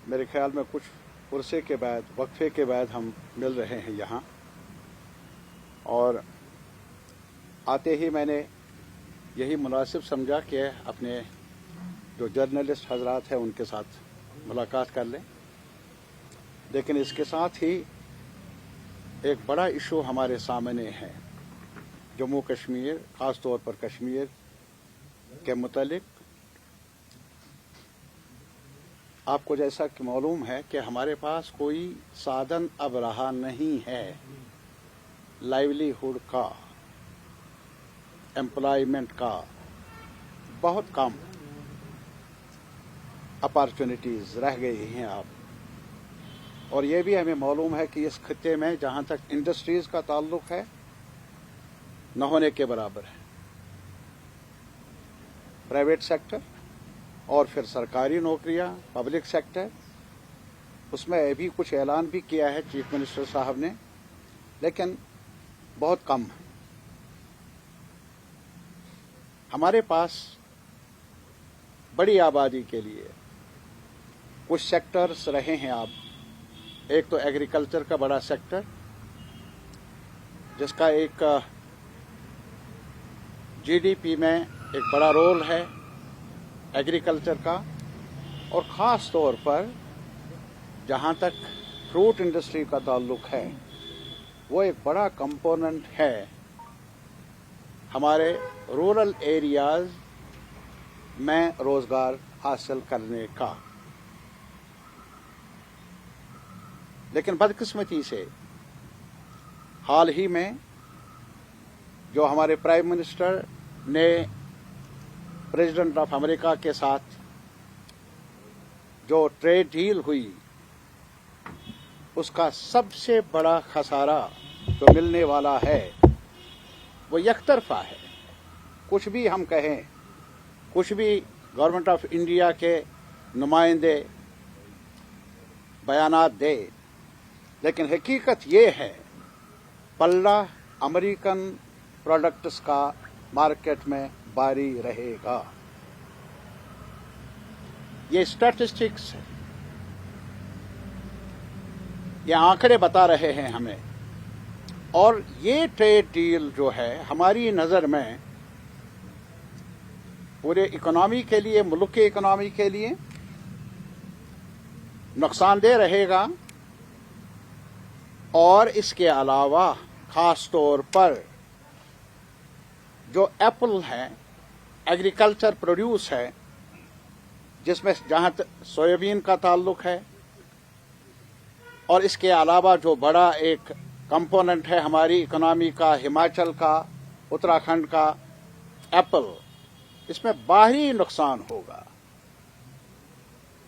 मेरे ख्याल में कुछ पुरसे के बाद, वक्फे के बाद हम मिल रहे हैं यहाँ। और आते ही मैंने यही मुनासिब समझा कि अपने जो जर्नलिस्ट हजरात हैं उनके साथ मुलाकात कर लें। लेकिन इसके साथ ही एक बड़ा इशू हमारे सामने है, जम्मू कश्मीर, ख़ास तौर पर कश्मीर के मुतालिक। आपको जैसा कि मालूम है कि हमारे पास कोई साधन अब रहा नहीं है लाइवलीहुड का, एम्प्लॉयमेंट का। बहुत कम अपॉर्चुनिटीज़ रह गई हैं अब। और ये भी हमें मालूम है कि इस खत्ते में जहाँ तक इंडस्ट्रीज़ का ताल्लुक है, न होने के बराबर है। प्राइवेट सेक्टर और फिर सरकारी नौकरियां, पब्लिक सेक्टर, उसमें अभी कुछ ऐलान भी किया है चीफ मिनिस्टर साहब ने, लेकिन बहुत कम। हमारे पास बड़ी आबादी के लिए कुछ सेक्टर्स रहे हैं अब। एक तो एग्रीकल्चर का बड़ा सेक्टर, जिसका एक जीडीपी में एक बड़ा रोल है एग्रीकल्चर का। और ख़ास तौर पर जहाँ तक फ्रूट इंडस्ट्री का ताल्लुक है, वो एक बड़ा कंपोनेंट है हमारे रूरल एरियाज में रोज़गार हासिल करने का। लेकिन बदकिस्मती से हाल ही में जो हमारे प्राइम मिनिस्टर ने प्रेसिडेंट ऑफ अमेरिका के साथ जो ट्रेड डील हुई, उसका सबसे बड़ा खसारा जो मिलने वाला है वो एकतरफा है। कुछ भी हम कहें, कुछ भी गवर्नमेंट ऑफ इंडिया के नुमाइंदे बयानात दे, लेकिन हकीकत ये है पल्ला अमेरिकन प्रोडक्ट्स का मार्केट में बारी रहेगा। ये स्टैटिस्टिक्स है, ये आंकड़े बता रहे हैं हमें। और ये ट्रेड डील जो है हमारी नज़र में पूरे इकोनॉमी के लिए, मुल्क के इकोनॉमी के लिए नुकसानदेह रहेगा। और इसके अलावा ख़ास तौर पर जो एप्पल है, एग्रीकल्चर प्रोड्यूस है, जिसमें जहाँ तक सोयाबीन का ताल्लुक है, और इसके अलावा जो बड़ा एक कंपोनेंट है हमारी इकोनॉमी का, हिमाचल का, उत्तराखंड का एप्पल, इसमें बाहरी नुकसान होगा।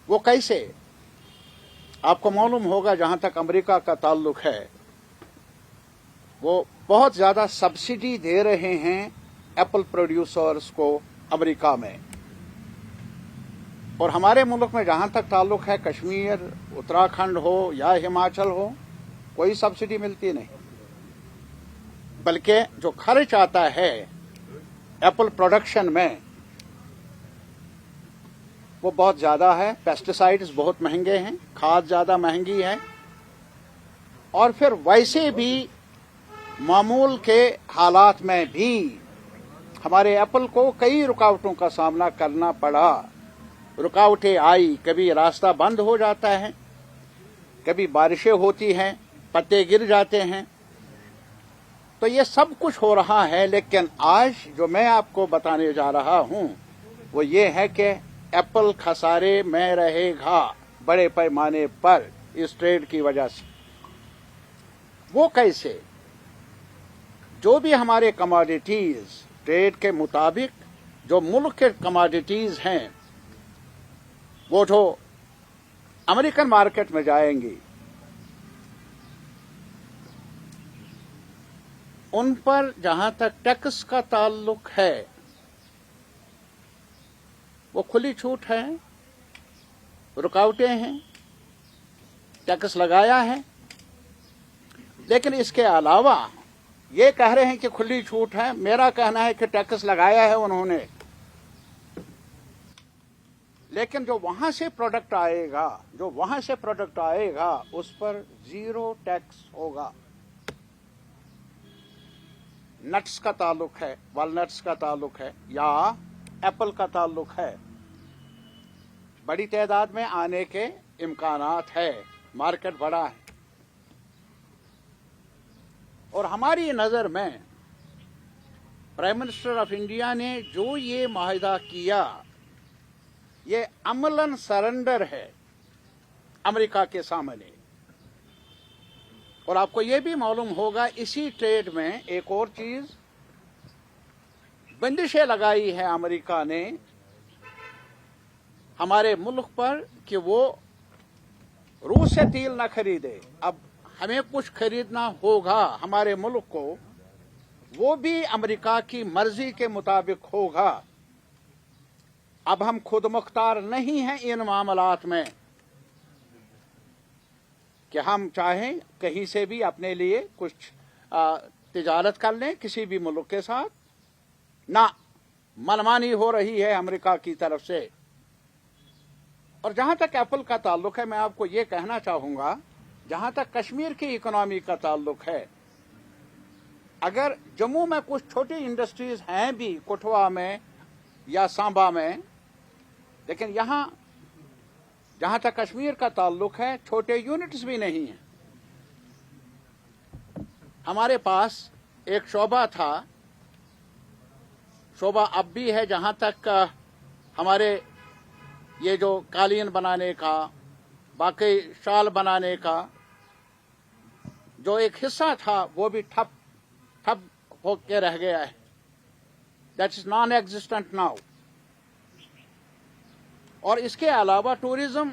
वो कैसे? आपको मालूम होगा जहाँ तक अमेरिका का ताल्लुक है, वो बहुत ज़्यादा सब्सिडी दे रहे हैं एप्पल प्रोड्यूसर्स को अमेरिका में। और हमारे मुल्क में जहाँ तक ताल्लुक है, कश्मीर, उत्तराखंड हो या हिमाचल हो, कोई सब्सिडी मिलती नहीं। बल्कि जो खर्च आता है एप्पल प्रोडक्शन में वो बहुत ज़्यादा है। पेस्टिसाइड्स बहुत महंगे हैं, खाद ज़्यादा महंगी है। और फिर वैसे भी मामूल के हालात में भी हमारे एप्पल को कई रुकावटों का सामना करना पड़ा। रुकावटें आई, कभी रास्ता बंद हो जाता है, कभी बारिशें होती हैं, पत्ते गिर जाते हैं। तो ये सब कुछ हो रहा है। लेकिन आज जो मैं आपको बताने जा रहा हूं वो ये है कि एप्पल खसारे में रहेगा बड़े पैमाने पर इस ट्रेड की वजह से। वो कैसे? जो भी हमारे कमोडिटीज ट्रेड के मुताबिक जो मुल्क के कमोडिटीज हैं, वो जो अमेरिकन मार्केट में जाएंगी, उन पर जहां तक टैक्स का ताल्लुक है वो खुली छूट है, रुकावटें हैं, टैक्स लगाया है। लेकिन इसके अलावा ये कह रहे हैं कि खुली छूट है, मेरा कहना है कि टैक्स लगाया है उन्होंने, लेकिन जो वहां से प्रोडक्ट आएगा उस पर 0 टैक्स होगा। नट्स का ताल्लुक है, वॉलनट्स का ताल्लुक है या एप्पल का ताल्लुक है, बड़ी तादाद में आने के इम्कानात है, मार्केट बड़ा है। और हमारी नजर में प्राइम मिनिस्टर ऑफ इंडिया ने जो ये माहिदा किया, ये अमलन सरेंडर है अमेरिका के सामने। और आपको ये भी मालूम होगा, इसी ट्रेड में एक और चीज बंदिशें लगाई है अमेरिका ने हमारे मुल्क पर कि वो रूस से तेल न खरीदे। अब हमें कुछ खरीदना होगा हमारे मुल्क को, वो भी अमेरिका की मर्जी के मुताबिक होगा। अब हम खुद मुख्तार नहीं हैं इन मामलात में कि हम चाहें कहीं से भी अपने लिए कुछ तिजारत कर लें किसी भी मुल्क के साथ। ना, मनमानी हो रही है अमेरिका की तरफ से। और जहां तक एप्पल का ताल्लुक है, मैं आपको ये कहना चाहूंगा, जहां तक कश्मीर की इकोनॉमी का ताल्लुक है, अगर जम्मू में कुछ छोटी इंडस्ट्रीज हैं भी, कठुआ में या सांबा में, लेकिन यहां जहां तक कश्मीर का ताल्लुक है छोटे यूनिट्स भी नहीं हैं। हमारे पास एक शोबा था, शोबा अब भी है, जहां तक हमारे ये जो कालीन बनाने का, बाकी शाल बनाने का जो एक हिस्सा था, वो भी ठप होके रह गया है। That is non existent now. और इसके अलावा टूरिज्म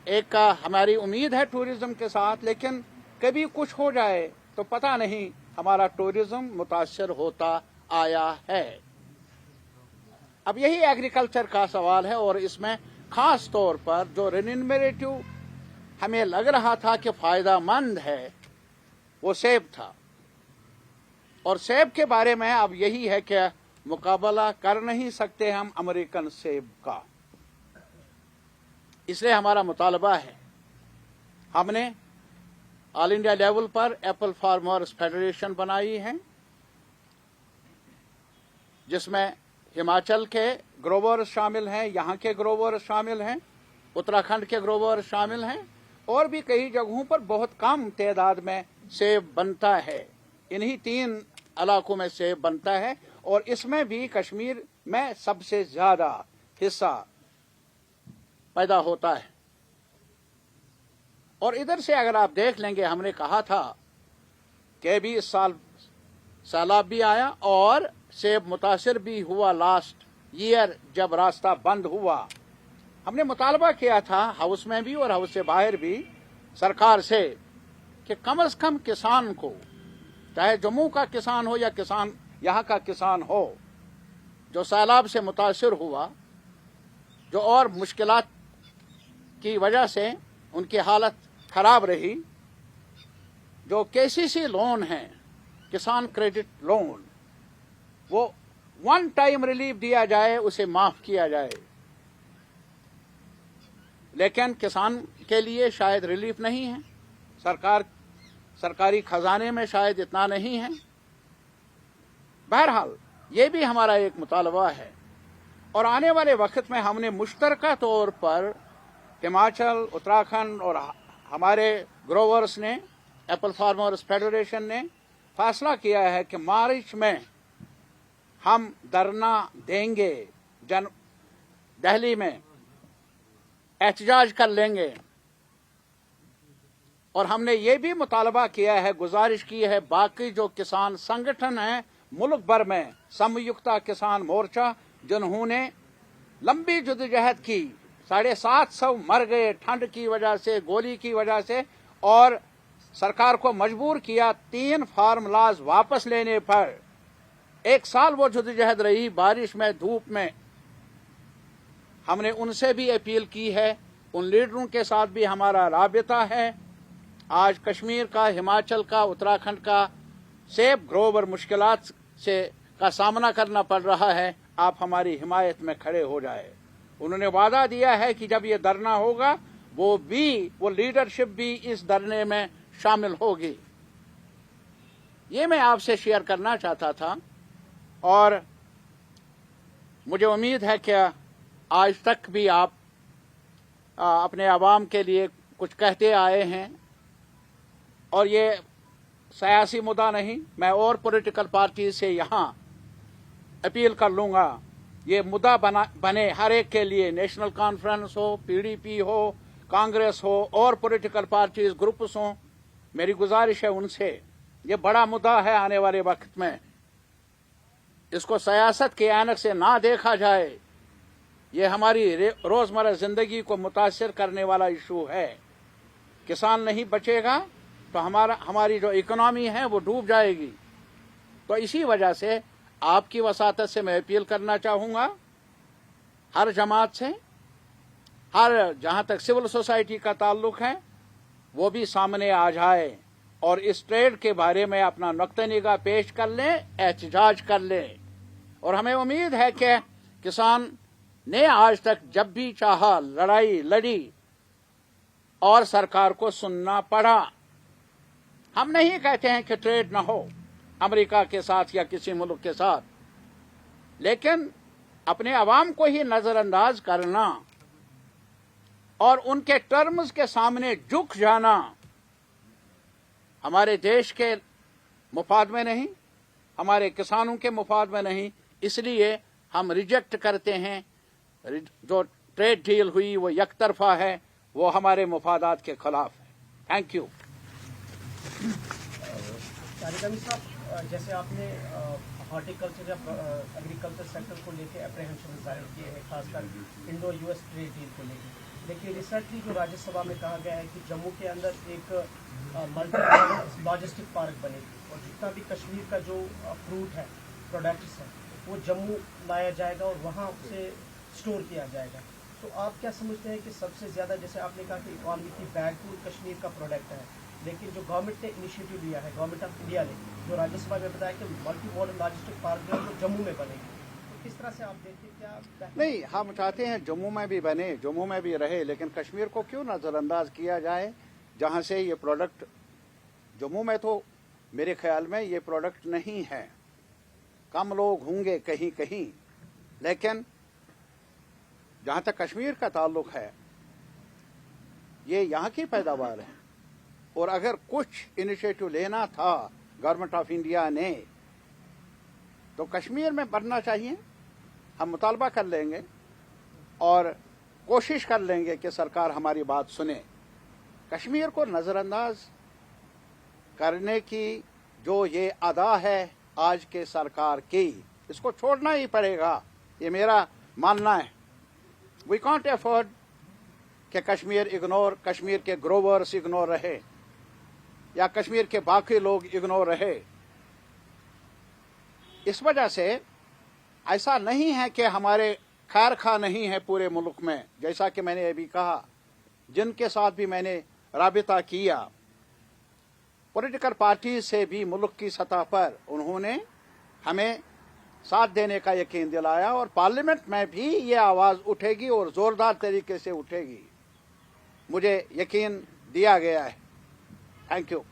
एक हमारी उम्मीद है टूरिज्म के साथ, लेकिन कभी कुछ हो जाए तो पता नहीं, हमारा टूरिज्म मुतासर होता आया है। अब यही एग्रीकल्चर का सवाल है और इसमें खास तौर पर जो रेन्यूमरेटिव हमें लग रहा था कि फायदा मंद है, वो सेब था। और सेब के बारे में अब यही है कि मुकाबला कर नहीं सकते हम अमेरिकन सेब का। इसलिए हमारा मुतालबा है, हमने ऑल इंडिया लेवल पर एप्पल फार्मर्स फेडरेशन बनाई है, जिसमें हिमाचल के ग्रोवर्स शामिल हैं, यहाँ के ग्रोवर्स शामिल हैं, उत्तराखंड के ग्रोवर्स शामिल हैं, और भी कई जगहों पर बहुत कम तादाद में सेब बनता है। इन्हीं 3 इलाकों में सेब बनता है और इसमें भी कश्मीर में सबसे ज्यादा हिस्सा पैदा होता है। और इधर से अगर आप देख लेंगे, हमने कहा था कि भी इस साल सैलाब भी आया और सेब मुतासिर भी हुआ। लास्ट ईयर जब रास्ता बंद हुआ, हमने मुतालबा किया था हाउस में भी और हाउस से बाहर भी सरकार से कि कम से कम किसान को, चाहे जम्मू का किसान हो या किसान यहाँ का किसान हो, जो सैलाब से मुतासिर हुआ, जो और मुश्किलात की वजह से उनकी हालत खराब रही, जो केसीसी लोन है, किसान क्रेडिट लोन, वो 1 टाइम रिलीफ दिया जाए, उसे माफ किया जाए। लेकिन किसान के लिए शायद रिलीफ नहीं है, सरकारी खजाने में शायद इतना नहीं है। बहरहाल ये भी हमारा एक मुतालबा है और आने वाले वक्त में हमने मुश्तरका तौर पर हिमाचल, उत्तराखंड और हमारे ग्रोवर्स ने, एप्पल फार्मर्स फेडरेशन ने फैसला किया है कि मार्च में हम धरना देंगे, दिल्ली में एहतजाज कर लेंगे। और हमने ये भी मुतालबा किया है, गुजारिश की है बाकी जो किसान संगठन हैं मुल्क भर में, संयुक्ता किसान मोर्चा, जिन्होंने लंबी जद्दोजहद की, 750 मर गए ठंड की वजह से, गोली की वजह से, और सरकार को मजबूर किया 3 फार्मूलाज वापस लेने पर। 1 साल वो जद्दोजहद रही, बारिश में, धूप में। हमने उनसे भी अपील की है, उन लीडरों के साथ भी हमारा राबिता है। आज कश्मीर का, हिमाचल का, उत्तराखंड का सेब ग्रोवर मुश्किलात से का सामना करना पड़ रहा है, आप हमारी हिमायत में खड़े हो जाए। उन्होंने वादा दिया है कि जब ये धरना होगा वो लीडरशिप भी इस धरने में शामिल होगी। ये मैं आपसे शेयर करना चाहता था और मुझे उम्मीद है कि आज तक भी आप अपने आवाम के लिए कुछ कहते आए हैं और ये सियासी मुद्दा नहीं। मैं और पॉलिटिकल पार्टी से यहाँ अपील कर लूंगा, ये मुद्दा बने हर एक के लिए, नेशनल कॉन्फ्रेंस हो, पीडीपी हो, कांग्रेस हो और पॉलिटिकल पार्टीज ग्रुप्स हो। मेरी गुजारिश है उनसे, ये बड़ा मुद्दा है आने वाले वक्त में, इसको सियासत के ऐनक से ना देखा जाए। ये हमारी रोजमर्रा जिंदगी को मुतासिर करने वाला इशू है। किसान नहीं बचेगा तो हमारी जो इकोनॉमी है वो डूब जाएगी। तो इसी वजह से आपकी वसातत से मैं अपील करना चाहूंगा हर जमात से, हर जहां तक सिविल सोसाइटी का ताल्लुक है वो भी सामने आ जाए और इस ट्रेड के बारे में अपना नुक्ता निगाह पेश कर लें, एहतजाज कर लें। और हमें उम्मीद है कि किसान ने आज तक जब भी चाहा लड़ाई लड़ी और सरकार को सुनना पड़ा। हम नहीं कहते हैं कि ट्रेड न हो अमेरिका के साथ या किसी मुल्क के साथ, लेकिन अपने अवाम को ही नजरअंदाज करना और उनके टर्म्स के सामने झुक जाना हमारे देश के मुफाद में नहीं, हमारे किसानों के मुफाद में नहीं। इसलिए हम रिजेक्ट करते हैं। जो ट्रेड डील हुई वो यकतरफा है, वो हमारे मुफादात के खिलाफ है। Thank you. कार्यक्रम साहब, जैसे आपने हॉर्टिकल्चर या एग्रीकल्चर सेक्टर को लेकर अप्रीहेंशन जाहिर किए हैं, खासकर इंडो यूएस ट्रेड डील को लेकर। देखिए रिसेंटली जो राज्यसभा में कहा गया है कि जम्मू के अंदर एक मल्टी लॉजिस्टिक पार्क बनेगी और जितना भी कश्मीर का जो फ्रूट है, प्रोडक्ट्स है, वो जम्मू लाया जाएगा और वहाँ से स्टोर किया जाएगा। तो आप क्या समझते हैं कि सबसे ज़्यादा, जैसे आपने कहा कि इकॉनमी की बैकबोन कश्मीर का प्रोडक्ट है, लेकिन जो गवर्नमेंट ने इनिशिएटिव लिया है, गवर्नमेंट ऑफ इंडिया ने जो राज्यसभा में बताया कि मल्टी मॉडल लॉजिस्टिक पार्क जो है वो जम्मू में बनेगी, तो किस तरह से आप देखते हैं? क्या नहीं, हम चाहते हैं जम्मू में भी बने, जम्मू में भी रहे, लेकिन कश्मीर को क्यों नजरअंदाज किया जाए जहां से ये प्रोडक्ट, जम्मू में तो मेरे ख्याल में ये प्रोडक्ट नहीं है, कम लोग होंगे कहीं कहीं, लेकिन जहां तक कश्मीर का ताल्लुक है ये यहाँ की पैदावार है। और अगर कुछ इनिशिएटिव लेना था गवर्नमेंट ऑफ इंडिया ने तो कश्मीर में बनना चाहिए। हम मुतालबा कर लेंगे और कोशिश कर लेंगे कि सरकार हमारी बात सुने। कश्मीर को नजरअंदाज करने की जो ये अदा है आज के सरकार की, इसको छोड़ना ही पड़ेगा, ये मेरा मानना है। वी कांट अफोर्ड कि कश्मीर के ग्रोवर्स इग्नोर रहे या कश्मीर के बाकी लोग इग्नोर रहे। इस वजह से ऐसा नहीं है कि हमारे खैर खा नहीं है पूरे मुल्क में, जैसा कि मैंने अभी कहा, जिनके साथ भी मैंने राबिता किया, पॉलिटिकल पार्टी से भी मुल्क की सतह पर उन्होंने हमें साथ देने का यकीन दिलाया और पार्लियामेंट में भी ये आवाज उठेगी और जोरदार तरीके से उठेगी, मुझे यकीन दिया गया है। Thank you.